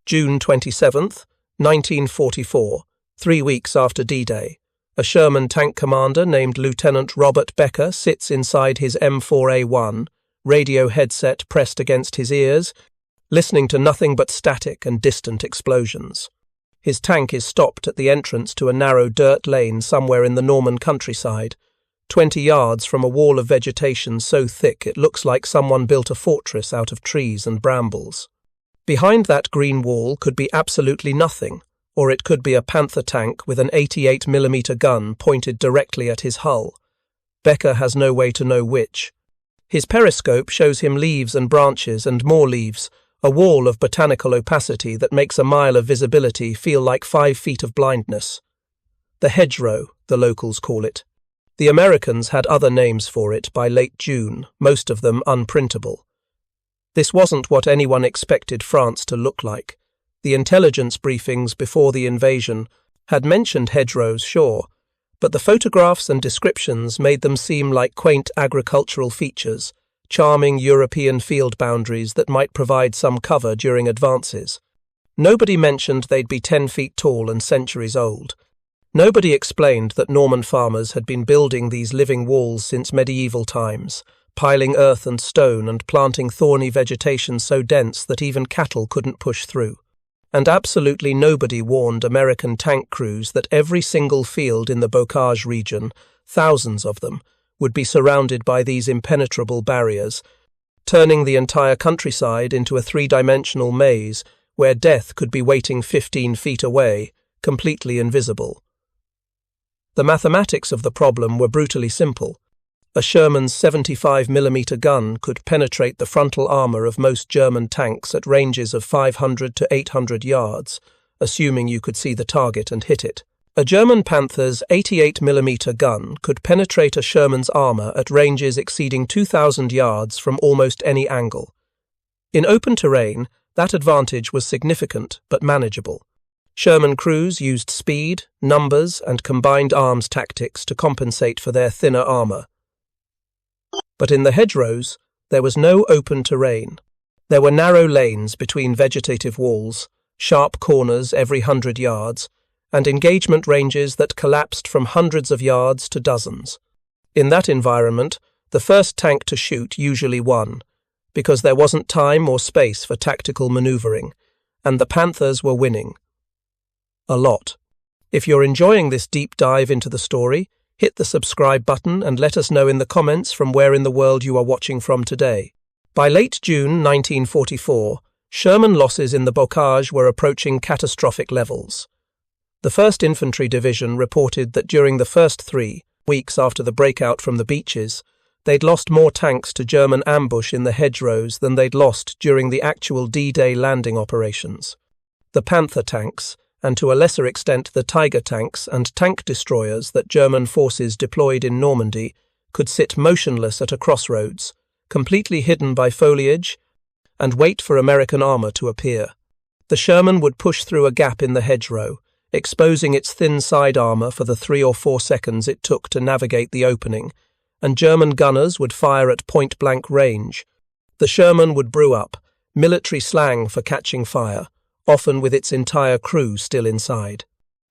June 27th, 1944, 3 weeks after D-Day. A Sherman tank commander named Lieutenant Robert Becker sits inside his M4A1, radio headset pressed against his ears, listening to nothing but static and distant explosions. His tank is stopped at the entrance to a narrow dirt lane somewhere in the Norman countryside, 20 yards from a wall of vegetation so thick it looks like someone built a fortress out of trees and brambles. Behind that green wall could be absolutely nothing, or it could be a Panther tank with an 88mm gun pointed directly at his hull. Becker has no way to know which. His periscope shows him leaves and branches and more leaves, a wall of botanical opacity that makes a mile of visibility feel like 5 feet of blindness. The hedgerow, the locals call it. The Americans had other names for it by late June, most of them unprintable. This wasn't what anyone expected France to look like. The intelligence briefings before the invasion had mentioned hedgerows, sure, but the photographs and descriptions made them seem like quaint agricultural features, charming European field boundaries that might provide some cover during advances. Nobody mentioned they'd be 10 feet tall and centuries old. Nobody explained that Norman farmers had been building these living walls since medieval times, piling earth and stone and planting thorny vegetation so dense that even cattle couldn't push through. And absolutely nobody warned American tank crews that every single field in the Bocage region, thousands of them, would be surrounded by these impenetrable barriers, turning the entire countryside into a 3-dimensional maze where death could be waiting 15 feet away, completely invisible. The mathematics of the problem were brutally simple. A Sherman's 75mm gun could penetrate the frontal armor of most German tanks at ranges of 500 to 800 yards, assuming you could see the target and hit it. A German Panther's 88mm gun could penetrate a Sherman's armor at ranges exceeding 2,000 yards from almost any angle. In open terrain, that advantage was significant but manageable. Sherman crews used speed, numbers, and combined arms tactics to compensate for their thinner armor. But in the hedgerows, there was no open terrain. There were narrow lanes between vegetative walls, sharp corners every 100 yards, and engagement ranges that collapsed from hundreds of yards to dozens. In that environment, the first tank to shoot usually won, because there wasn't time or space for tactical maneuvering, and the Panthers were winning. A lot. If you're enjoying this deep dive into the story, hit the subscribe button and let us know in the comments from where in the world you are watching from today. By late June 1944, Sherman losses in the Bocage were approaching catastrophic levels. The 1st Infantry Division reported that during the first 3 weeks after the breakout from the beaches, they'd lost more tanks to German ambush in the hedgerows than they'd lost during the actual D-Day landing operations. The Panther tanks, and to a lesser extent the Tiger tanks and tank destroyers that German forces deployed in Normandy, could sit motionless at a crossroads, completely hidden by foliage, and wait for American armor to appear. The Sherman would push through a gap in the hedgerow, exposing its thin side armor for the 3 or 4 seconds it took to navigate the opening, and German gunners would fire at point-blank range. The Sherman would brew up, military slang for catching fire, often with its entire crew still inside.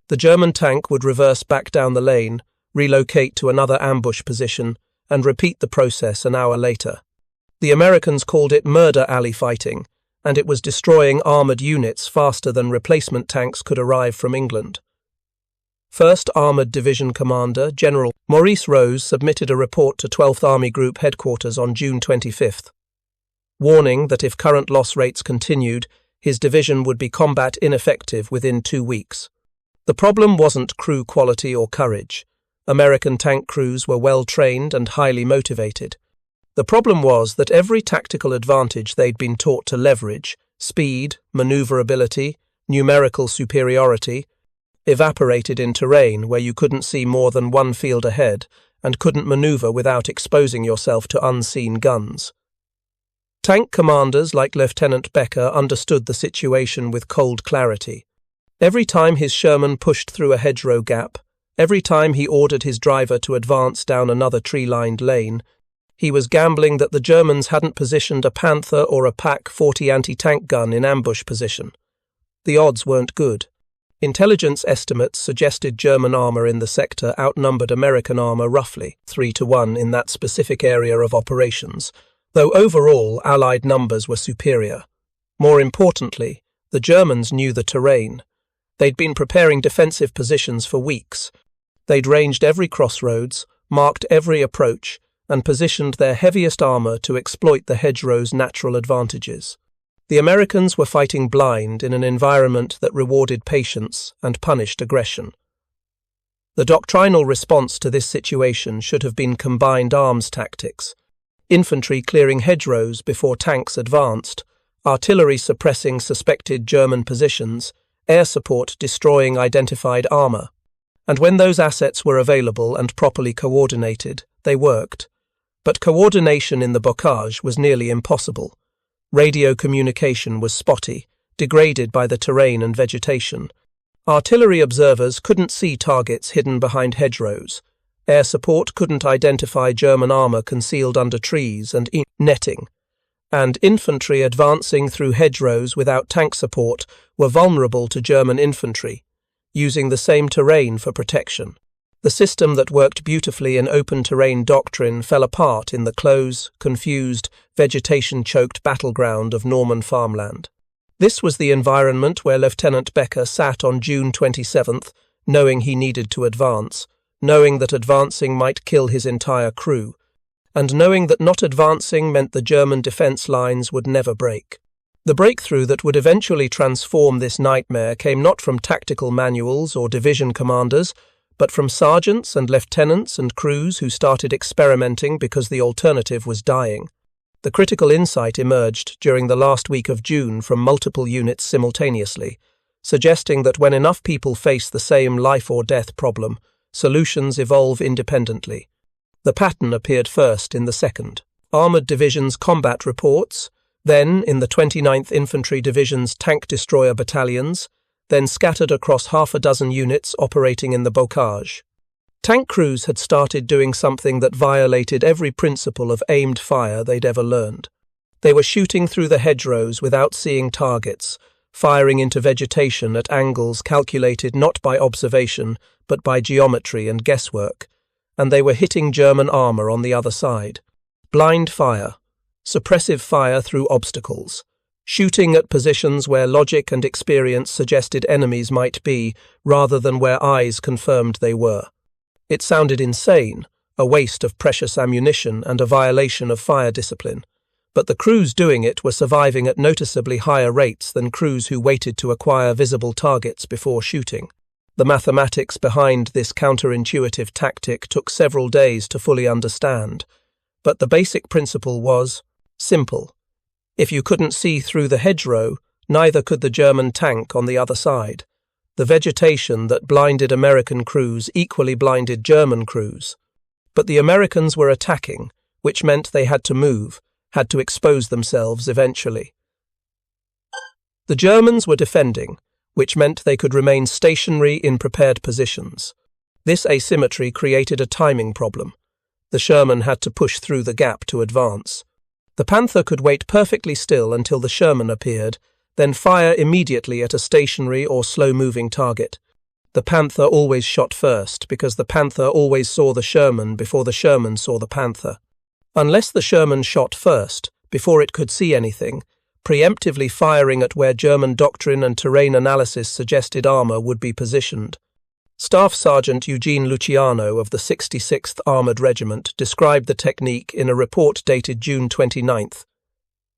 The German tank would reverse back down the lane, relocate to another ambush position, and repeat the process an hour later. The Americans called it murder alley fighting, and it was destroying armoured units faster than replacement tanks could arrive from England. 1st Armoured Division Commander General Maurice Rose submitted a report to 12th Army Group headquarters on June 25th, warning that if current loss rates continued, his division would be combat ineffective within 2 weeks. The problem wasn't crew quality or courage. American tank crews were well trained and highly motivated. The problem was that every tactical advantage they'd been taught to leverage, speed, maneuverability, numerical superiority, evaporated in terrain where you couldn't see more than 1 field ahead and couldn't maneuver without exposing yourself to unseen guns. Tank commanders like Lieutenant Becker understood the situation with cold clarity. Every time his Sherman pushed through a hedgerow gap, every time he ordered his driver to advance down another tree-lined lane, he was gambling that the Germans hadn't positioned a Panther or a PaK-40 anti-tank gun in ambush position. The odds weren't good. Intelligence estimates suggested German armor in the sector outnumbered American armor roughly 3-1 in that specific area of operations, though overall Allied numbers were superior. More importantly, the Germans knew the terrain. They'd been preparing defensive positions for weeks. They'd ranged every crossroads, marked every approach, and positioned their heaviest armor to exploit the hedgerows' natural advantages. The Americans were fighting blind in an environment that rewarded patience and punished aggression. The doctrinal response to this situation should have been combined arms tactics: infantry clearing hedgerows before tanks advanced, artillery suppressing suspected German positions, air support destroying identified armor. And when those assets were available and properly coordinated, they worked. But coordination in the bocage was nearly impossible. Radio communication was spotty, degraded by the terrain and vegetation. Artillery observers couldn't see targets hidden behind hedgerows. Air support couldn't identify German armor concealed under trees and netting. And infantry advancing through hedgerows without tank support were vulnerable to German infantry, using the same terrain for protection. The system that worked beautifully in open-terrain doctrine fell apart in the close, confused, vegetation-choked battleground of Norman farmland. This was the environment where Lieutenant Becker sat on June 27th, knowing he needed to advance, knowing that advancing might kill his entire crew, and knowing that not advancing meant the German defense lines would never break. The breakthrough that would eventually transform this nightmare came not from tactical manuals or division commanders, but from sergeants and lieutenants and crews who started experimenting because the alternative was dying. The critical insight emerged during the last week of June from multiple units simultaneously, suggesting that when enough people face the same life-or-death problem, solutions evolve independently. The pattern appeared first in the 2nd Armoured Division's combat reports, then in the 29th Infantry Division's tank destroyer battalions, then scattered across half a dozen units operating in the bocage. Tank crews had started doing something that violated every principle of aimed fire they'd ever learned. They were shooting through the hedgerows without seeing targets, firing into vegetation at angles calculated not by observation but by geometry and guesswork, and they were hitting German armor on the other side. Blind fire, suppressive fire through obstacles, shooting at positions where logic and experience suggested enemies might be, rather than where eyes confirmed they were. It sounded insane, a waste of precious ammunition and a violation of fire discipline, but the crews doing it were surviving at noticeably higher rates than crews who waited to acquire visible targets before shooting. The mathematics behind this counterintuitive tactic took several days to fully understand, but the basic principle was simple. If you couldn't see through the hedgerow, neither could the German tank on the other side. The vegetation that blinded American crews equally blinded German crews. But the Americans were attacking, which meant they had to move, had to expose themselves eventually. The Germans were defending, which meant they could remain stationary in prepared positions. This asymmetry created a timing problem. The Sherman had to push through the gap to advance. The Panther could wait perfectly still until the Sherman appeared, then fire immediately at a stationary or slow-moving target. The Panther always shot first, because the Panther always saw the Sherman before the Sherman saw the Panther. Unless the Sherman shot first, before it could see anything, preemptively firing at where German doctrine and terrain analysis suggested armor would be positioned. Staff Sergeant Eugene Luciano of the 66th Armoured Regiment described the technique in a report dated June 29th.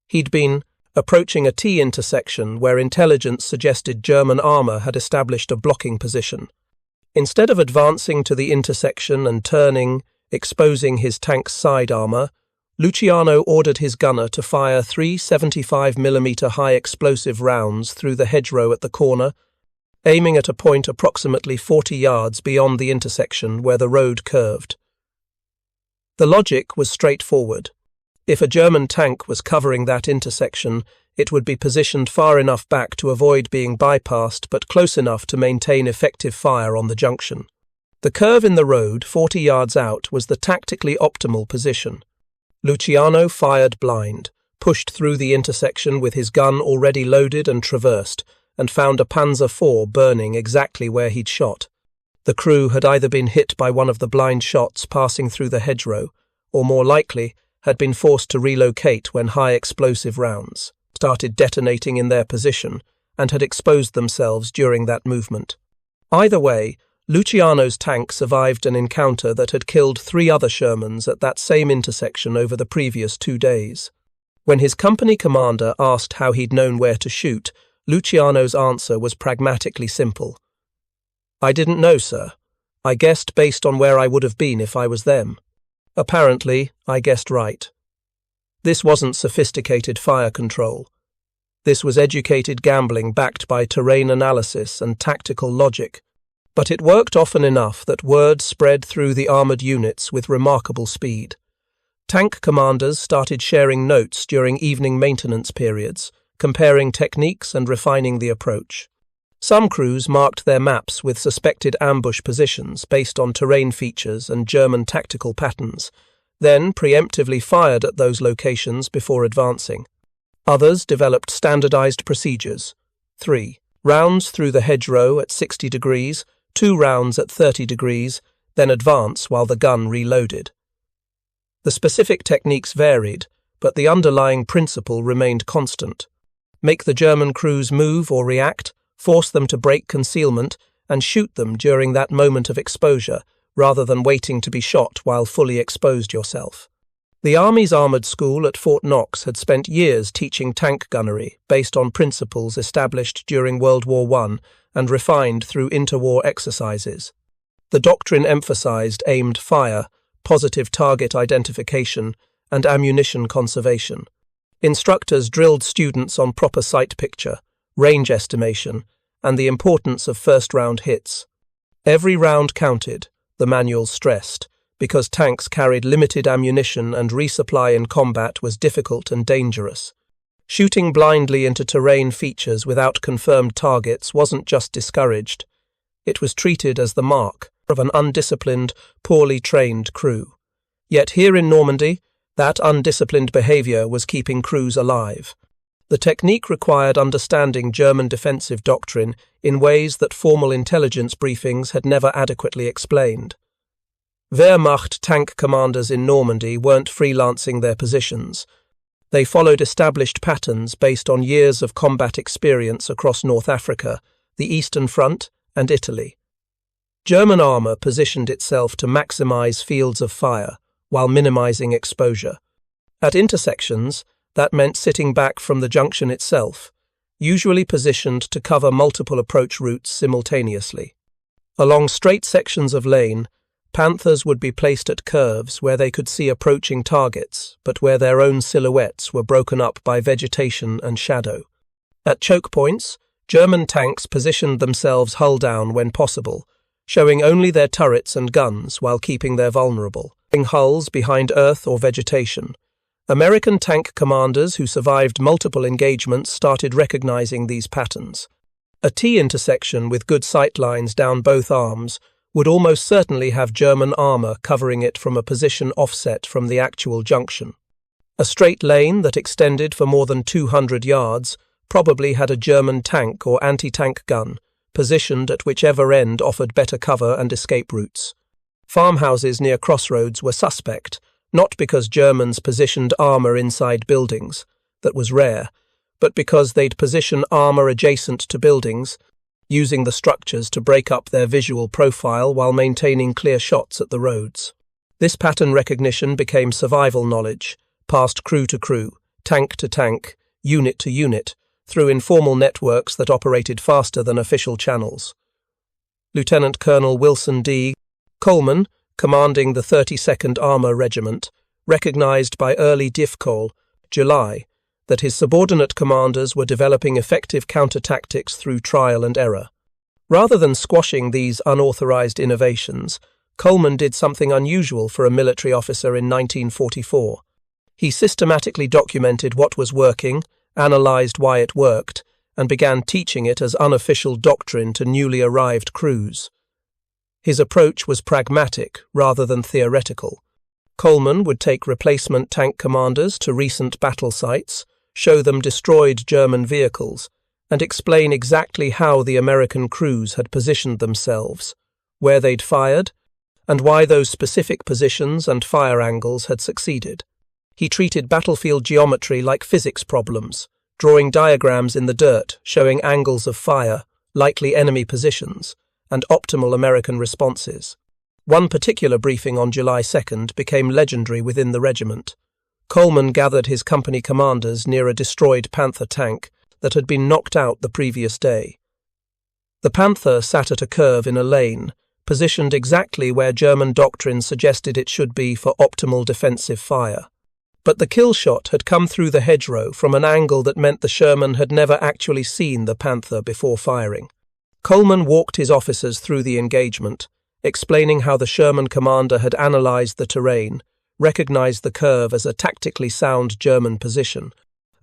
He'd been approaching a T-intersection where intelligence suggested German armor had established a blocking position. Instead of advancing to the intersection and turning, exposing his tank's side armor, Luciano ordered his gunner to fire 3 75mm high explosive rounds through the hedgerow at the corner, aiming at a point approximately 40 yards beyond the intersection where the road curved. The logic was straightforward. If a German tank was covering that intersection, it would be positioned far enough back to avoid being bypassed but close enough to maintain effective fire on the junction. The curve in the road 40 yards out was the tactically optimal position. Luciano fired blind, pushed through the intersection with his gun already loaded and traversed, and found a Panzer IV burning exactly where he'd shot. The crew had either been hit by one of the blind shots passing through the hedgerow, or more likely, had been forced to relocate when high explosive rounds started detonating in their position and had exposed themselves during that movement. Either way, Luciano's tank survived an encounter that had killed 3 other Shermans at that same intersection over the previous 2 days. When his company commander asked how he'd known where to shoot, Luciano's answer was pragmatically simple. "I didn't know, sir. I guessed based on where I would have been if I was them. Apparently, I guessed right." This wasn't sophisticated fire control. This was educated gambling backed by terrain analysis and tactical logic. But it worked often enough that word spread through the armoured units with remarkable speed. Tank commanders started sharing notes during evening maintenance periods, comparing techniques and refining the approach. Some crews marked their maps with suspected ambush positions based on terrain features and German tactical patterns, then preemptively fired at those locations before advancing. Others developed standardized procedures. 3 rounds through the hedgerow at 60 degrees, 2 rounds at 30 degrees, then advance while the gun reloaded. The specific techniques varied, but the underlying principle remained constant. Make the German crews move or react, force them to break concealment, and shoot them during that moment of exposure, rather than waiting to be shot while fully exposed yourself. The Army's armoured school at Fort Knox had spent years teaching tank gunnery based on principles established during World War I and refined through interwar exercises. The doctrine emphasized aimed fire, positive target identification, and ammunition conservation. Instructors drilled students on proper sight picture, range estimation, and the importance of first-round hits. Every round counted, the manuals stressed, because tanks carried limited ammunition and resupply in combat was difficult and dangerous. Shooting blindly into terrain features without confirmed targets wasn't just discouraged. It was treated as the mark of an undisciplined, poorly trained crew. Yet here in Normandy, that undisciplined behavior was keeping crews alive. The technique required understanding German defensive doctrine in ways that formal intelligence briefings had never adequately explained. Wehrmacht tank commanders in Normandy weren't freelancing their positions. They followed established patterns based on years of combat experience across North Africa, the Eastern Front, and Italy. German armour positioned itself to maximize fields of fire while minimizing exposure. At intersections, that meant sitting back from the junction itself, usually positioned to cover multiple approach routes simultaneously. Along straight sections of lane, Panthers would be placed at curves where they could see approaching targets, but where their own silhouettes were broken up by vegetation and shadow. At choke points, German tanks positioned themselves hull down when possible, showing only their turrets and guns while keeping their vulnerable hulls behind earth or vegetation. American tank commanders who survived multiple engagements started recognizing these patterns. A T-intersection with good sight lines down both arms would almost certainly have German armour covering it from a position offset from the actual junction. A straight lane that extended for more than 200 yards probably had a German tank or anti-tank gun, positioned at whichever end offered better cover and escape routes. Farmhouses near crossroads were suspect, not because Germans positioned armour inside buildings, that was rare, but because they'd position armour adjacent to buildings, using the structures to break up their visual profile while maintaining clear shots at the roads. This pattern recognition became survival knowledge, passed crew to crew, tank to tank, unit to unit, through informal networks that operated faster than official channels. Lieutenant Colonel Wilson D. Coleman, commanding the 32nd Armour Regiment, recognized by early DIFCOL, July, that his subordinate commanders were developing effective counter-tactics through trial and error. Rather than squashing these unauthorized innovations, Coleman did something unusual for a military officer in 1944. He systematically documented what was working, analyzed why it worked, and began teaching it as unofficial doctrine to newly arrived crews. His approach was pragmatic rather than theoretical. Coleman would take replacement tank commanders to recent battle sites, show them destroyed German vehicles, and explain exactly how the American crews had positioned themselves, where they'd fired, and why those specific positions and fire angles had succeeded. He treated battlefield geometry like physics problems, drawing diagrams in the dirt showing angles of fire, likely enemy positions, and optimal American responses. One particular briefing on July 2nd became legendary within the regiment. Coleman gathered his company commanders near a destroyed Panther tank that had been knocked out the previous day. The Panther sat at a curve in a lane, positioned exactly where German doctrine suggested it should be for optimal defensive fire. But the kill shot had come through the hedgerow from an angle that meant the Sherman had never actually seen the Panther before firing. Coleman walked his officers through the engagement, explaining how the Sherman commander had analysed the terrain, recognised the curve as a tactically sound German position,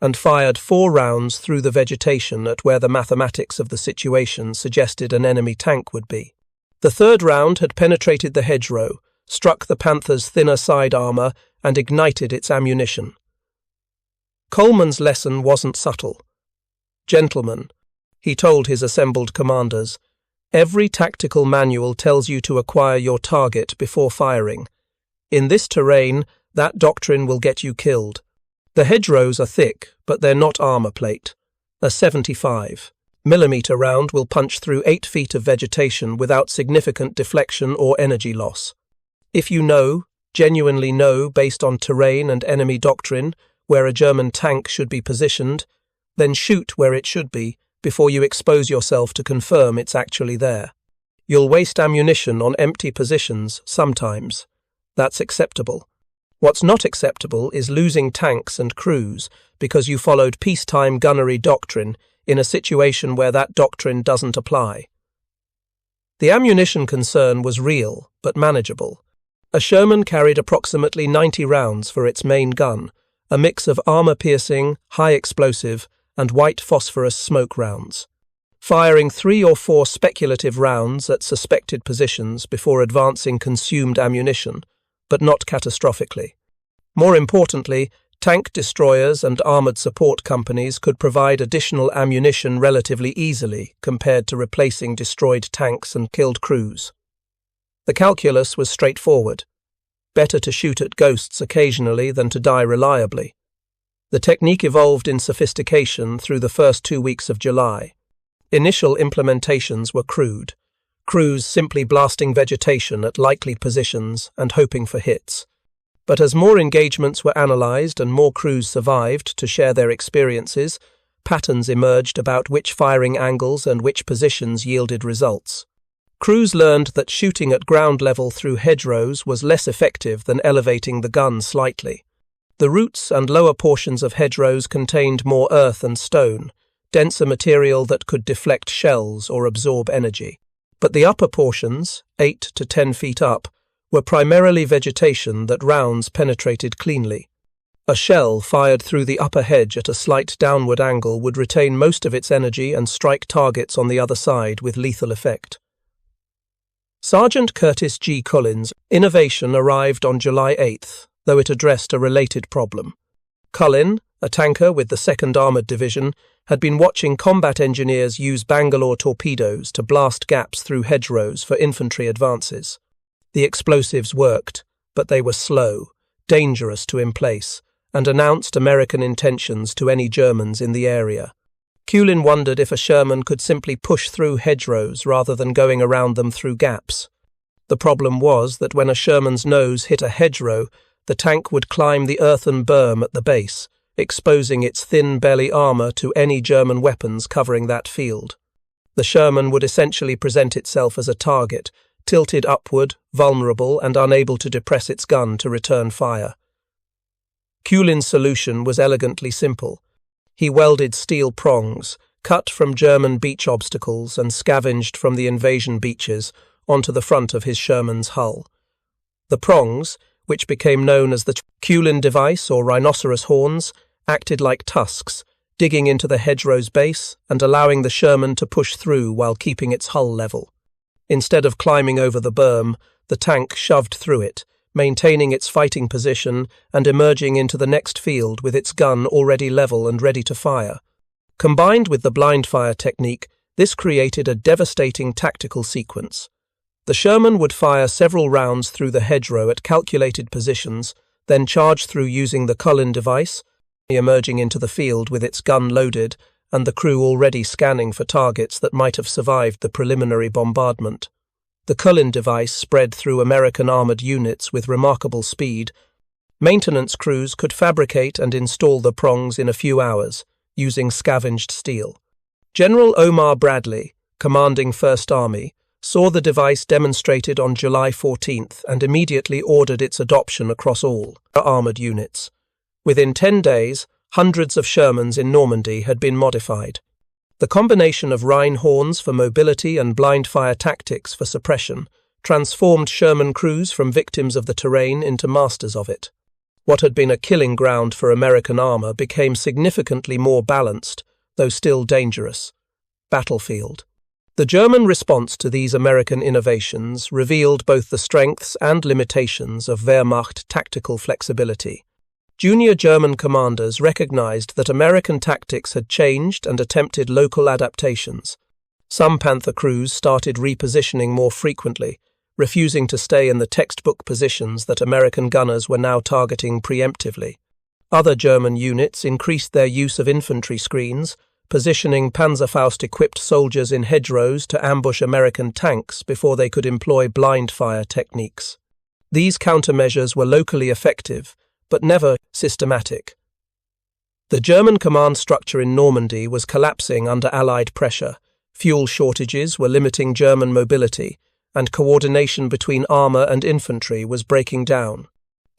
and fired 4 rounds through the vegetation at where the mathematics of the situation suggested an enemy tank would be. The 3rd round had penetrated the hedgerow, struck the Panther's thinner side armour, and ignited its ammunition. Coleman's lesson wasn't subtle. "Gentlemen," he told his assembled commanders, "every tactical manual tells you to acquire your target before firing. In this terrain, that doctrine will get you killed. The hedgerows are thick, but they're not armour plate. A 75mm round will punch through 8 feet of vegetation without significant deflection or energy loss. If you know, genuinely know, based on terrain and enemy doctrine, where a German tank should be positioned, then shoot where it should be before you expose yourself to confirm it's actually there. You'll waste ammunition on empty positions sometimes. That's acceptable. What's not acceptable is losing tanks and crews because you followed peacetime gunnery doctrine in a situation where that doctrine doesn't apply." The ammunition concern was real, but manageable. A Sherman carried approximately 90 rounds for its main gun, a mix of armour-piercing, high-explosive, and white phosphorus smoke rounds. Firing 3 or 4 speculative rounds at suspected positions before advancing consumed ammunition, but not catastrophically. More importantly, tank destroyers and armoured support companies could provide additional ammunition relatively easily compared to replacing destroyed tanks and killed crews. The calculus was straightforward. Better to shoot at ghosts occasionally than to die reliably. The technique evolved in sophistication through the first 2 weeks of July. Initial implementations were crude. Crews simply blasting vegetation at likely positions and hoping for hits. But as more engagements were analysed and more crews survived to share their experiences, patterns emerged about which firing angles and which positions yielded results. Crews learned that shooting at ground level through hedgerows was less effective than elevating the gun slightly. The roots and lower portions of hedgerows contained more earth and stone, denser material that could deflect shells or absorb energy. But the upper portions, 8 to 10 feet up, were primarily vegetation that rounds penetrated cleanly. A shell fired through the upper hedge at a slight downward angle would retain most of its energy and strike targets on the other side with lethal effect. Sergeant Curtis G. Cullen's innovation arrived on July 8th, though it addressed a related problem. Cullen, a tanker with the 2nd Armoured Division, had been watching combat engineers use Bangalore torpedoes to blast gaps through hedgerows for infantry advances. The explosives worked, but they were slow, dangerous to emplace, and announced American intentions to any Germans in the area. Cullen wondered if a Sherman could simply push through hedgerows rather than going around them through gaps. The problem was that when a Sherman's nose hit a hedgerow, the tank would climb the earthen berm at the base, exposing its thin belly armour to any German weapons covering that field. The Sherman would essentially present itself as a target, tilted upward, vulnerable, and unable to depress its gun to return fire. Cullen's solution was elegantly simple. He welded steel prongs, cut from German beach obstacles and scavenged from the invasion beaches, onto the front of his Sherman's hull. The prongs, which became known as the Cullen device or rhinoceros horns, acted like tusks, digging into the hedgerow's base and allowing the Sherman to push through while keeping its hull level. Instead of climbing over the berm, the tank shoved through it, maintaining its fighting position and emerging into the next field with its gun already level and ready to fire. Combined with the blind fire technique, this created a devastating tactical sequence. The Sherman would fire several rounds through the hedgerow at calculated positions, then charge through using the Cullen device, emerging into the field with its gun loaded and the crew already scanning for targets that might have survived the preliminary bombardment. The Cullen device spread through American armored units with remarkable speed. Maintenance crews could fabricate and install the prongs in a few hours, using scavenged steel. General Omar Bradley, commanding 1st Army, saw the device demonstrated on July 14th and immediately ordered its adoption across all armored units. Within 10 days, hundreds of Shermans in Normandy had been modified. The combination of Rhine horns for mobility and blind fire tactics for suppression transformed Sherman crews from victims of the terrain into masters of it. What had been a killing ground for American armor became significantly more balanced, though still dangerous, battlefield. The German response to these American innovations revealed both the strengths and limitations of Wehrmacht tactical flexibility. Junior German commanders recognized that American tactics had changed and attempted local adaptations. Some Panther crews started repositioning more frequently, refusing to stay in the textbook positions that American gunners were now targeting preemptively. Other German units increased their use of infantry screens, positioning Panzerfaust-equipped soldiers in hedgerows to ambush American tanks before they could employ blind fire techniques. These countermeasures were locally effective, but never systematic. The German command structure in Normandy was collapsing under Allied pressure, fuel shortages were limiting German mobility, and coordination between armor and infantry was breaking down.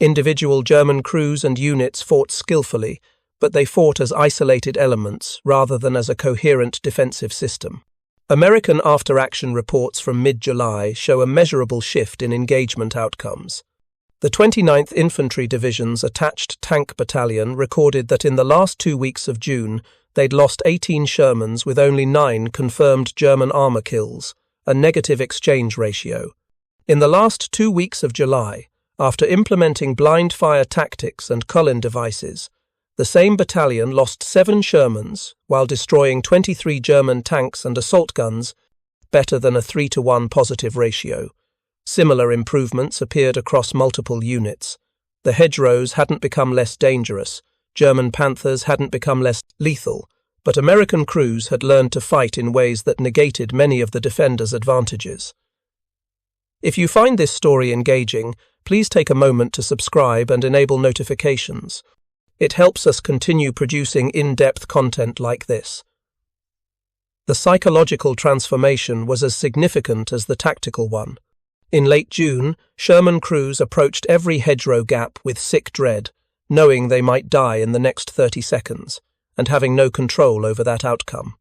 Individual German crews and units fought skillfully, but they fought as isolated elements rather than as a coherent defensive system. American after-action reports from mid-July show a measurable shift in engagement outcomes. The 29th Infantry Division's attached tank battalion recorded that in the last 2 weeks of June, they'd lost 18 Shermans with only 9 confirmed German armor kills, a negative exchange ratio. In the last 2 weeks of July, after implementing blind fire tactics and Cullen devices, the same battalion lost 7 Shermans while destroying 23 German tanks and assault guns, better than a 3-to-1 positive ratio. Similar improvements appeared across multiple units. The hedgerows hadn't become less dangerous, German Panthers hadn't become less lethal, but American crews had learned to fight in ways that negated many of the defenders' advantages. If you find this story engaging, please take a moment to subscribe and enable notifications. It helps us continue producing in-depth content like this. The psychological transformation was as significant as the tactical one. In late June, Sherman crews approached every hedgerow gap with sick dread, knowing they might die in the next 30 seconds, and having no control over that outcome.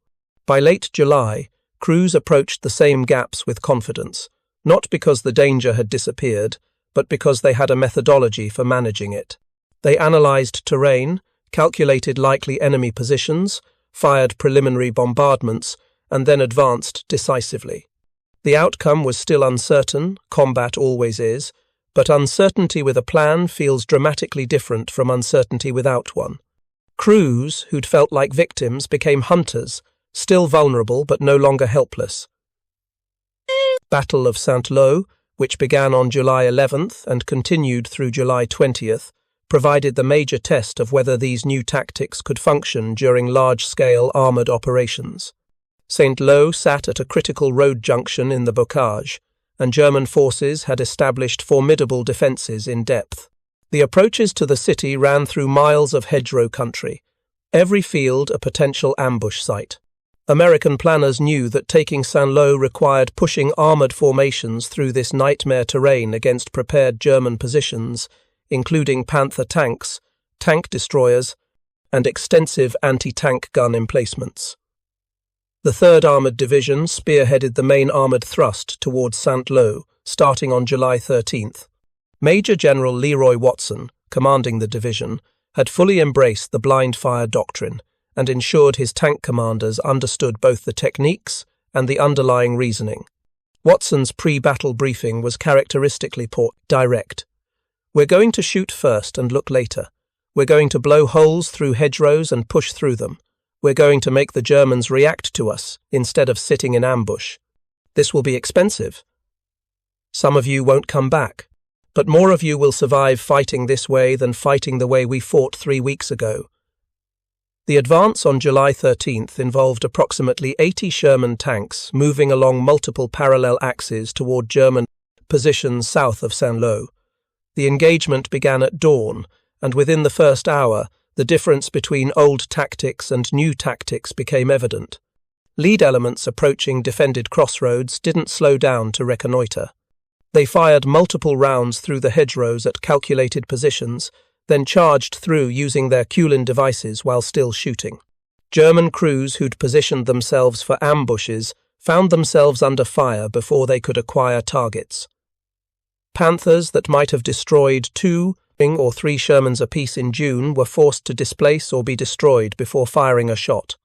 By late July, crews approached the same gaps with confidence, not because the danger had disappeared, but because they had a methodology for managing it. They analyzed terrain, calculated likely enemy positions, fired preliminary bombardments, and then advanced decisively. The outcome was still uncertain, combat always is, but uncertainty with a plan feels dramatically different from uncertainty without one. Crews who'd felt like victims became hunters, still vulnerable but no longer helpless. Battle of Saint-Lô, which began on July 11th and continued through July 20th, provided the major test of whether these new tactics could function during large-scale armoured operations. Saint-Lô sat at a critical road junction in the bocage, and German forces had established formidable defences in depth. The approaches to the city ran through miles of hedgerow country, every field a potential ambush site. American planners knew that taking Saint-Lô required pushing armoured formations through this nightmare terrain against prepared German positions, including Panther tanks, tank destroyers, and extensive anti-tank gun emplacements. The 3rd Armoured Division spearheaded the main armoured thrust towards Saint-Lô, starting on July 13th. Major General Leroy Watson, commanding the division, had fully embraced the blind fire doctrine and ensured his tank commanders understood both the techniques and the underlying reasoning. Watson's pre-battle briefing was characteristically direct. "We're going to shoot first and look later. We're going to blow holes through hedgerows and push through them. We're going to make the Germans react to us instead of sitting in ambush. This will be expensive. Some of you won't come back, but more of you will survive fighting this way than fighting the way we fought 3 weeks ago. The advance on July 13th involved approximately 80 Sherman tanks moving along multiple parallel axes toward German positions south of Saint-Lô. The engagement began at dawn, and within the first hour, the difference between old tactics and new tactics became evident. Lead elements approaching defended crossroads didn't slow down to reconnoitre. They fired multiple rounds through the hedgerows at calculated positions, then charged through using their Kulin devices while still shooting. German crews who'd positioned themselves for ambushes found themselves under fire before they could acquire targets. Panthers that might have destroyed 2 or 3 Shermans apiece in June were forced to displace or be destroyed before firing a shot.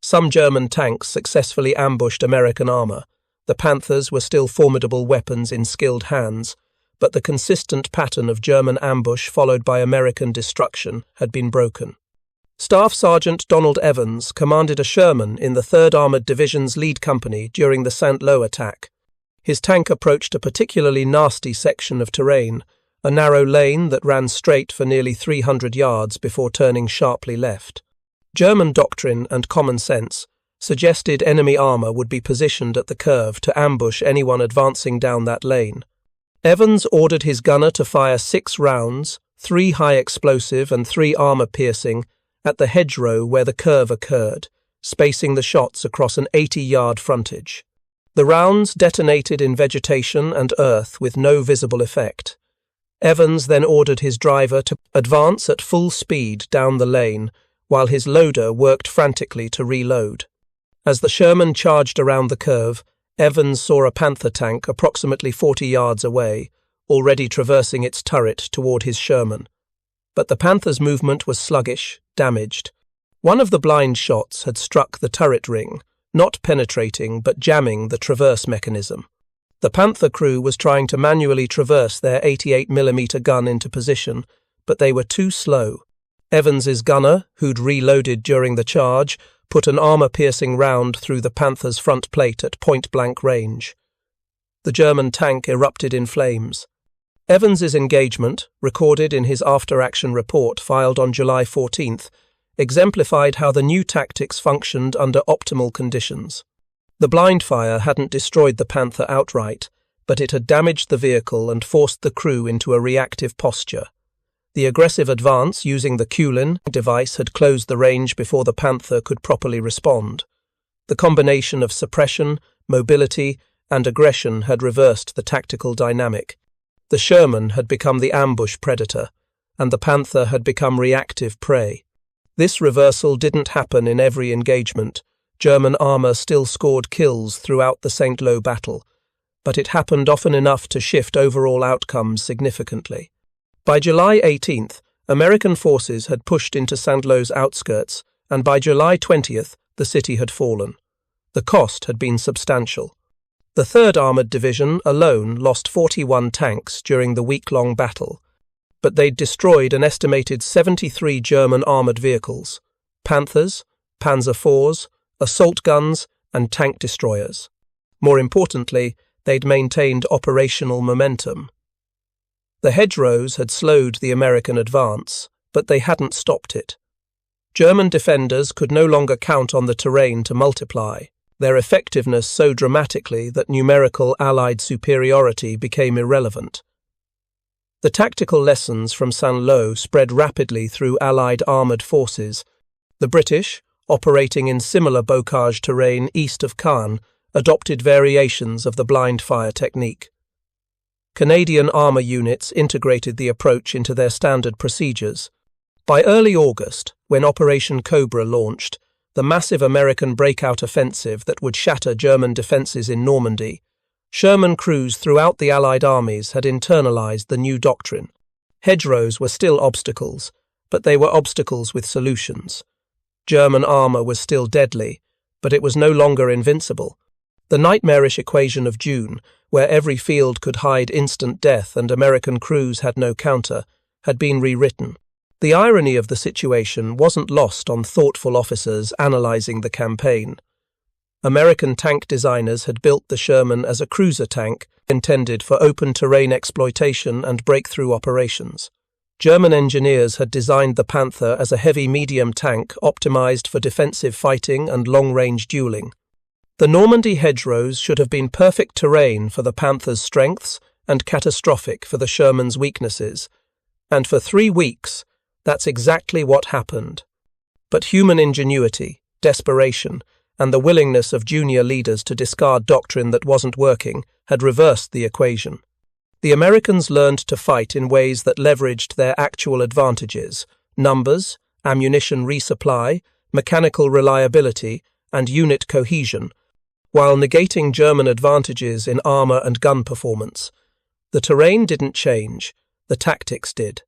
Some German tanks successfully ambushed American armour. The Panthers were still formidable weapons in skilled hands, but the consistent pattern of German ambush followed by American destruction had been broken. Staff Sergeant Donald Evans commanded a Sherman in the 3rd Armoured Division's lead company during the Saint-Lô attack. His tank approached a particularly nasty section of terrain, a narrow lane that ran straight for nearly 300 yards before turning sharply left. German doctrine and common sense suggested enemy armour would be positioned at the curve to ambush anyone advancing down that lane. Evans ordered his gunner to fire 6 rounds, 3 high explosive and 3 armour-piercing, at the hedgerow where the curve occurred, spacing the shots across an 80-yard frontage. The rounds detonated in vegetation and earth with no visible effect. Evans then ordered his driver to advance at full speed down the lane, while his loader worked frantically to reload. As the Sherman charged around the curve, Evans saw a Panther tank approximately 40 yards away, already traversing its turret toward his Sherman. But the Panther's movement was sluggish, damaged. One of the blind shots had struck the turret ring, not penetrating but jamming the traverse mechanism. The Panther crew was trying to manually traverse their 88mm gun into position, but they were too slow. Evans's gunner, who'd reloaded during the charge, put an armour-piercing round through the Panther's front plate at point-blank range. The German tank erupted in flames. Evans's engagement, recorded in his after-action report filed on July 14th, exemplified how the new tactics functioned under optimal conditions. The blind fire hadn't destroyed the Panther outright, but it had damaged the vehicle and forced the crew into a reactive posture. The aggressive advance using the Kulin device had closed the range before the Panther could properly respond. The combination of suppression, mobility, and aggression had reversed the tactical dynamic. The Sherman had become the ambush predator, and the Panther had become reactive prey. This reversal didn't happen in every engagement. German armour still scored kills throughout the Saint-Lô battle, but it happened often enough to shift overall outcomes significantly. By July 18th, American forces had pushed into Saint-Lô's outskirts, and by July 20th, the city had fallen. The cost had been substantial. The 3rd Armoured Division alone lost 41 tanks during the week-long battle, but they'd destroyed an estimated 73 German armoured vehicles, Panthers, Panzer IVs, assault guns, and tank destroyers. More importantly, they'd maintained operational momentum. The hedgerows had slowed the American advance, but they hadn't stopped it. German defenders could no longer count on the terrain to multiply, their effectiveness so dramatically that numerical Allied superiority became irrelevant. The tactical lessons from Saint-Lô spread rapidly through Allied armoured forces. The British, operating in similar bocage terrain east of Caen, adopted variations of the blind fire technique. Canadian armour units integrated the approach into their standard procedures. By early August, when Operation Cobra launched, the massive American breakout offensive that would shatter German defences in Normandy, Sherman crews throughout the Allied armies had internalized the new doctrine. Hedgerows were still obstacles, but they were obstacles with solutions. German armour was still deadly, but it was no longer invincible. The nightmarish equation of June, where every field could hide instant death and American crews had no counter, had been rewritten. The irony of the situation wasn't lost on thoughtful officers analyzing the campaign. American tank designers had built the Sherman as a cruiser tank intended for open terrain exploitation and breakthrough operations. German engineers had designed the Panther as a heavy medium tank optimized for defensive fighting and long-range dueling. The Normandy hedgerows should have been perfect terrain for the Panther's strengths and catastrophic for the Sherman's weaknesses. And for 3 weeks, that's exactly what happened. But human ingenuity, desperation, and the willingness of junior leaders to discard doctrine that wasn't working had reversed the equation. The Americans learned to fight in ways that leveraged their actual advantages: numbers, ammunition resupply, mechanical reliability, and unit cohesion, while negating German advantages in armor and gun performance. The terrain didn't change, the tactics did.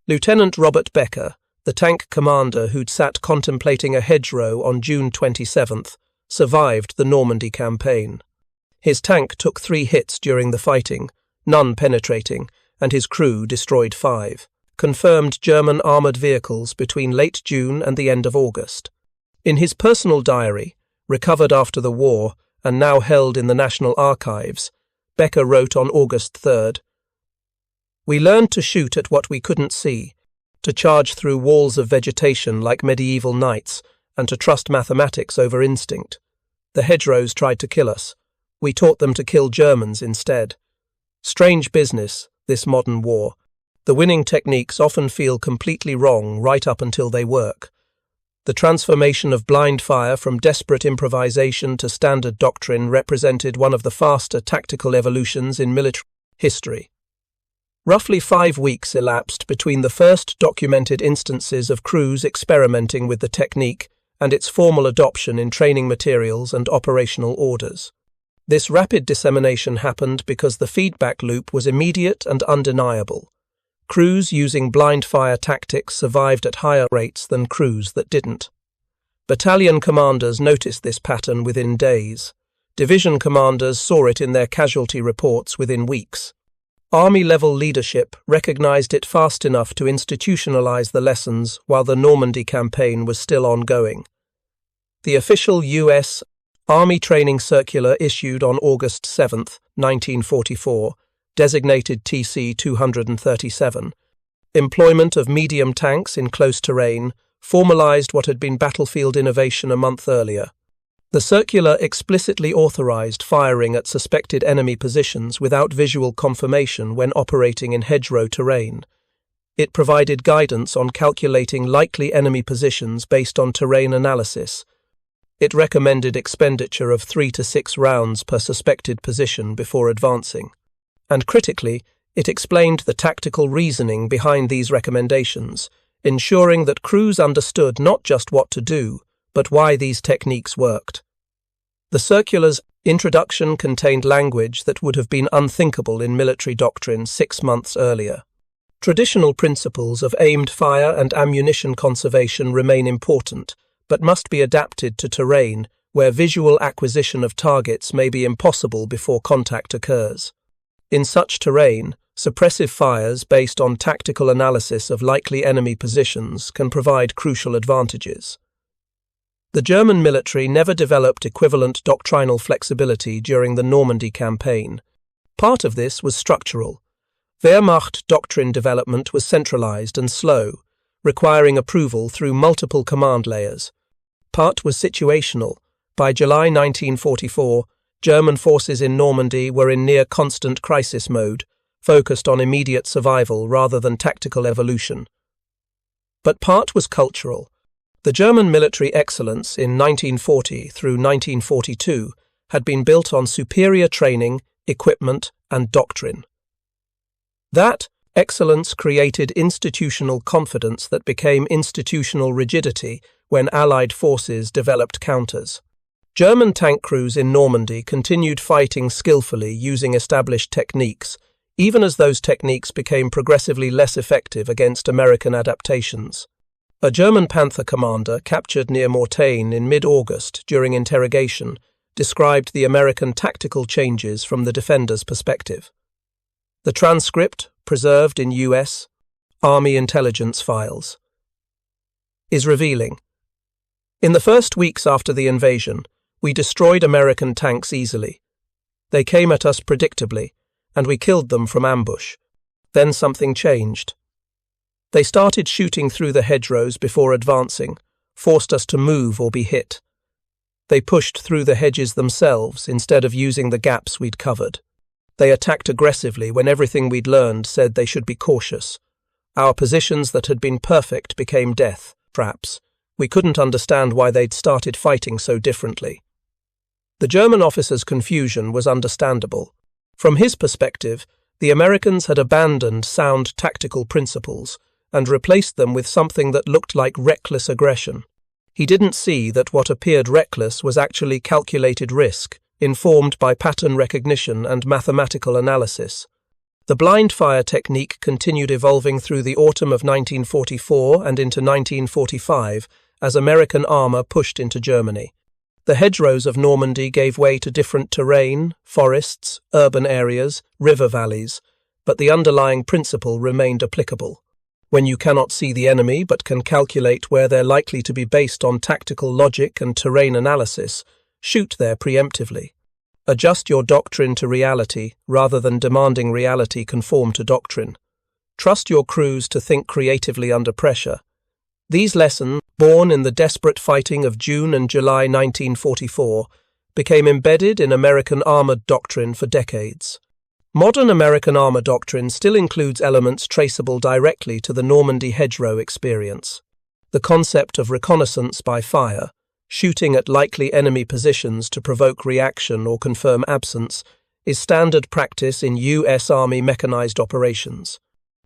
Lieutenant Robert Becker, the tank commander who'd sat contemplating a hedgerow on June 27th, survived the Normandy campaign. His tank took 3 hits during the fighting, none penetrating, and his crew destroyed 5. Confirmed German armoured vehicles between late June and the end of August. In his personal diary, recovered after the war and now held in the National Archives, Becker wrote on August 3rd, "We learned to shoot at what we couldn't see, to charge through walls of vegetation like medieval knights, and to trust mathematics over instinct. The hedgerows tried to kill us. We taught them to kill Germans instead. Strange business, this modern war. The winning techniques often feel completely wrong right up until they work. The transformation of blind fire from desperate improvisation to standard doctrine represented one of the faster tactical evolutions in military history." Roughly 5 weeks elapsed between the first documented instances of crews experimenting with the technique and its formal adoption in training materials and operational orders. This rapid dissemination happened because the feedback loop was immediate and undeniable. Crews using blind fire tactics survived at higher rates than crews that didn't. Battalion commanders noticed this pattern within days. Division commanders saw it in their casualty reports within weeks. Army-level leadership recognized it fast enough to institutionalize the lessons while the Normandy campaign was still ongoing. The official U.S. Army Training Circular issued on August 7, 1944, designated TC 237, employment of medium tanks in close terrain, formalized what had been battlefield innovation a month earlier. The circular explicitly authorized firing at suspected enemy positions without visual confirmation when operating in hedgerow terrain. It provided guidance on calculating likely enemy positions based on terrain analysis. It recommended expenditure of 3 to 6 rounds per suspected position before advancing. And critically, it explained the tactical reasoning behind these recommendations, ensuring that crews understood not just what to do, but why these techniques worked. The circular's introduction contained language that would have been unthinkable in military doctrine 6 months earlier. Traditional principles of aimed fire and ammunition conservation remain important, but must be adapted to terrain where visual acquisition of targets may be impossible before contact occurs. In such terrain, suppressive fires based on tactical analysis of likely enemy positions can provide crucial advantages. The German military never developed equivalent doctrinal flexibility during the Normandy campaign. Part of this was structural. Wehrmacht doctrine development was centralized and slow, requiring approval through multiple command layers. Part was situational. By July 1944, German forces in Normandy were in near constant crisis mode, focused on immediate survival rather than tactical evolution. But part was cultural. The German military excellence in 1940 through 1942 had been built on superior training, equipment, and doctrine. That excellence created institutional confidence that became institutional rigidity when Allied forces developed counters. German tank crews in Normandy continued fighting skillfully using established techniques, even as those techniques became progressively less effective against American adaptations. A German Panther commander captured near Mortain in mid-August during interrogation described the American tactical changes from the defender's perspective. The transcript, preserved in U.S. Army intelligence files, is revealing. In the first weeks after the invasion, we destroyed American tanks easily. They came at us predictably, and we killed them from ambush. Then something changed. They started shooting through the hedgerows before advancing, forced us to move or be hit. They pushed through the hedges themselves instead of using the gaps we'd covered. They attacked aggressively when everything we'd learned said they should be cautious. Our positions that had been perfect became death traps. We couldn't understand why they'd started fighting so differently. The German officer's confusion was understandable. From his perspective, the Americans had abandoned sound tactical principles and replaced them with something that looked like reckless aggression. He didn't see that what appeared reckless was actually calculated risk, informed by pattern recognition and mathematical analysis. The blind fire technique continued evolving through the autumn of 1944 and into 1945 as American armor pushed into Germany. The hedgerows of Normandy gave way to different terrain, forests, urban areas, river valleys, but the underlying principle remained applicable. When you cannot see the enemy but can calculate where they're likely to be based on tactical logic and terrain analysis, shoot there preemptively. Adjust your doctrine to reality rather than demanding reality conform to doctrine. Trust your crews to think creatively under pressure. These lessons, born in the desperate fighting of June and July 1944, became embedded in American armored doctrine for decades. Modern American armor doctrine still includes elements traceable directly to the Normandy hedgerow experience. The concept of reconnaissance by fire, shooting at likely enemy positions to provoke reaction or confirm absence, is standard practice in U.S. Army mechanized operations.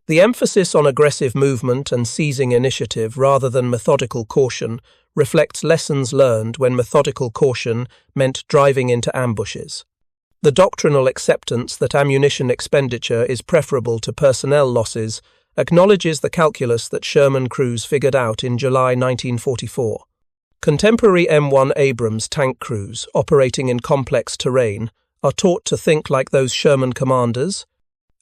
The emphasis on aggressive movement and seizing initiative rather than methodical caution reflects lessons learned when methodical caution meant driving into ambushes. The doctrinal acceptance that ammunition expenditure is preferable to personnel losses acknowledges the calculus that Sherman crews figured out in July 1944. Contemporary M1 Abrams tank crews operating in complex terrain are taught to think like those Sherman commanders,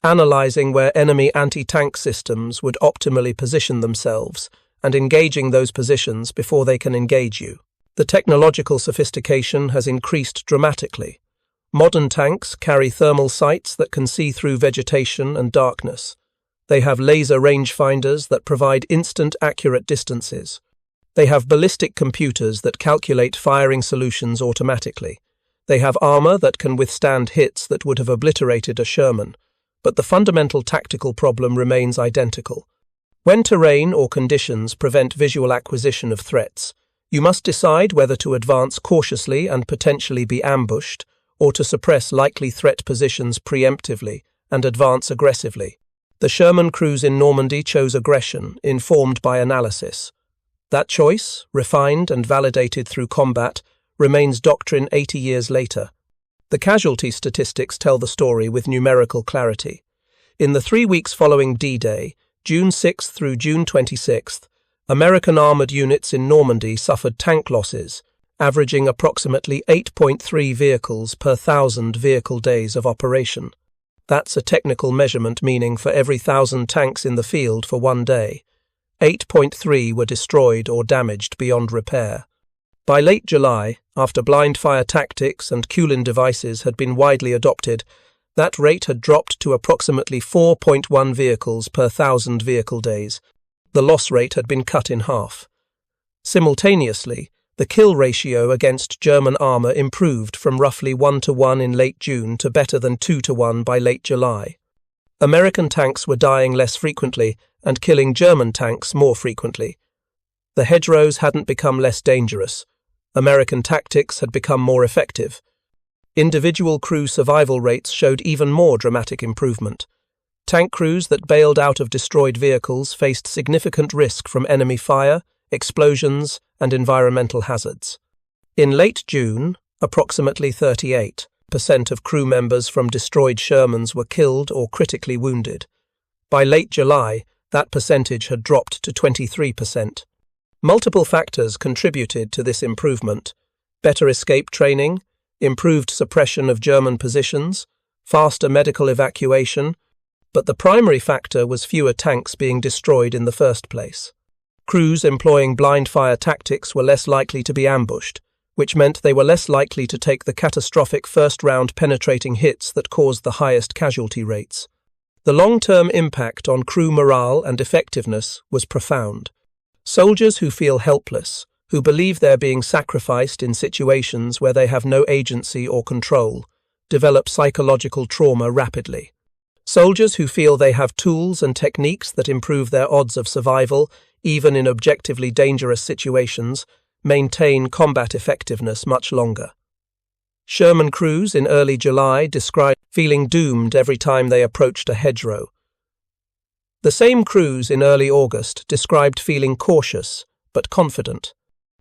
analyzing where enemy anti-tank systems would optimally position themselves and engaging those positions before they can engage you. The technological sophistication has increased dramatically. Modern tanks carry thermal sights that can see through vegetation and darkness. They have laser rangefinders that provide instant accurate distances. They have ballistic computers that calculate firing solutions automatically. They have armor that can withstand hits that would have obliterated a Sherman. But the fundamental tactical problem remains identical. When terrain or conditions prevent visual acquisition of threats, you must decide whether to advance cautiously and potentially be ambushed, or to suppress likely threat positions preemptively and advance aggressively. The Sherman crews in Normandy chose aggression, informed by analysis. That choice, refined and validated through combat, remains doctrine 80 years later. The casualty statistics tell the story with numerical clarity. In the 3 weeks following D-Day, June 6th through June 26th, American armored units in Normandy suffered tank losses, averaging approximately 8.3 vehicles per 1,000 vehicle days of operation. That's a technical measurement meaning for every 1,000 tanks in the field for one day, 8.3 were destroyed or damaged beyond repair. By late July, after blind fire tactics and Kulin devices had been widely adopted, that rate had dropped to approximately 4.1 vehicles per 1,000 vehicle days. The loss rate had been cut in half. Simultaneously, the kill ratio against German armor improved from roughly 1-to-1 in late June to better than 2-to-1 by late July. American tanks were dying less frequently and killing German tanks more frequently. The hedgerows hadn't become less dangerous. American tactics had become more effective. Individual crew survival rates showed even more dramatic improvement. Tank crews that bailed out of destroyed vehicles faced significant risk from enemy fire, explosions, and environmental hazards. In late June, approximately 38% of crew members from destroyed Shermans were killed or critically wounded. By late July, that percentage had dropped to 23%. Multiple factors contributed to this improvement: better escape training, improved suppression of German positions, faster medical evacuation, but the primary factor was fewer tanks being destroyed in the first place. Crews employing blind fire tactics were less likely to be ambushed, which meant they were less likely to take the catastrophic first-round penetrating hits that caused the highest casualty rates. The long-term impact on crew morale and effectiveness was profound. Soldiers who feel helpless, who believe they're being sacrificed in situations where they have no agency or control, develop psychological trauma rapidly. Soldiers who feel they have tools and techniques that improve their odds of survival, even in objectively dangerous situations, maintain combat effectiveness much longer. Sherman crews in early July described feeling doomed every time they approached a hedgerow. The same crews in early August described feeling cautious but confident.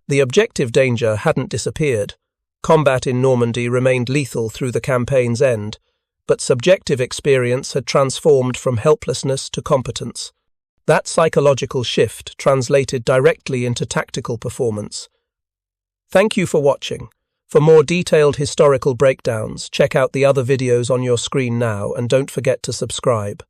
The objective danger hadn't disappeared. Combat in Normandy remained lethal through the campaign's end, but subjective experience had transformed from helplessness to competence. That psychological shift translated directly into tactical performance. Thank you for watching. For more detailed historical breakdowns, check out the other videos on your screen now and don't forget to subscribe.